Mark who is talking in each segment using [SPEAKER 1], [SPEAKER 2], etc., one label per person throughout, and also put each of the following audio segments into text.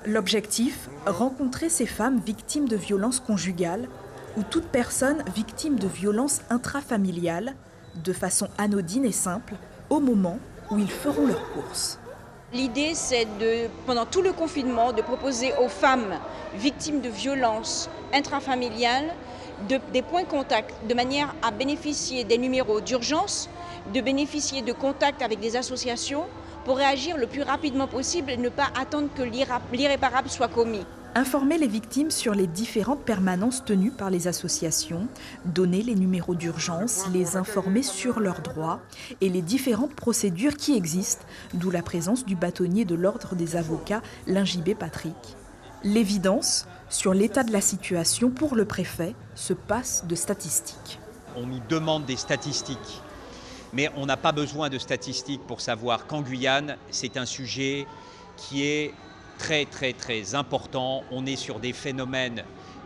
[SPEAKER 1] L'objectif, rencontrer ces femmes victimes de violences conjugales ou toute personne victime de violences intrafamiliales de façon anodine et simple au moment où ils feront leurs courses.
[SPEAKER 2] L'idée, c'est pendant tout le confinement, de proposer aux femmes victimes de violences intrafamiliales des points contact, de manière à bénéficier des numéros d'urgence, de bénéficier de contacts avec des associations pour réagir le plus rapidement possible et ne pas attendre que l'irréparable soit commis.
[SPEAKER 1] Informer les victimes sur les différentes permanences tenues par les associations, donner les numéros d'urgence, les informer sur leurs droits et les différentes procédures qui existent, d'où la présence du bâtonnier de l'Ordre des avocats, Lingibé Patrick. L'évidence sur l'état de la situation pour le préfet se passe de statistiques.
[SPEAKER 3] On nous demande des statistiques, mais on n'a pas besoin de statistiques pour savoir qu'en Guyane, c'est un sujet qui est très important. On est sur des phénomènes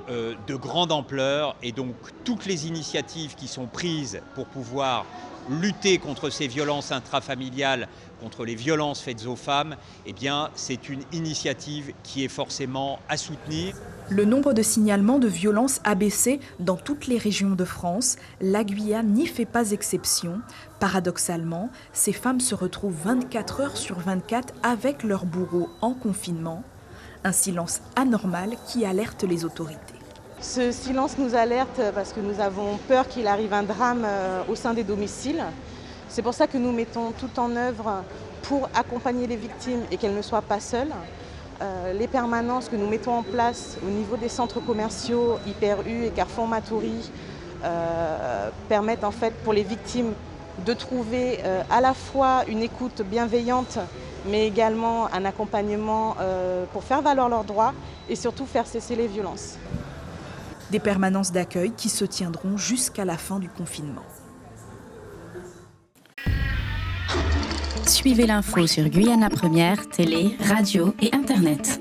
[SPEAKER 3] de grande ampleur et donc toutes les initiatives qui sont prises pour pouvoir lutter contre ces violences intrafamiliales, contre les violences faites aux femmes, eh bien, c'est une initiative qui est forcément à soutenir.
[SPEAKER 1] Le nombre de signalements de violences a baissé dans toutes les régions de France. La Guyane n'y fait pas exception. Paradoxalement, ces femmes se retrouvent 24 heures sur 24 avec leur bourreau en confinement. Un silence anormal qui alerte les autorités.
[SPEAKER 4] Ce silence nous alerte parce que nous avons peur qu'il arrive un drame au sein des domiciles. C'est pour ça que nous mettons tout en œuvre pour accompagner les victimes et qu'elles ne soient pas seules. Les permanences que nous mettons en place au niveau des centres commerciaux Hyper U et Carrefour Matoury permettent en fait pour les victimes de trouver à la fois une écoute bienveillante mais également un accompagnement pour faire valoir leurs droits et surtout faire cesser les violences.
[SPEAKER 1] Des permanences d'accueil qui se tiendront jusqu'à la fin du confinement.
[SPEAKER 5] Suivez l'info sur Guyana Première, télé, radio et internet.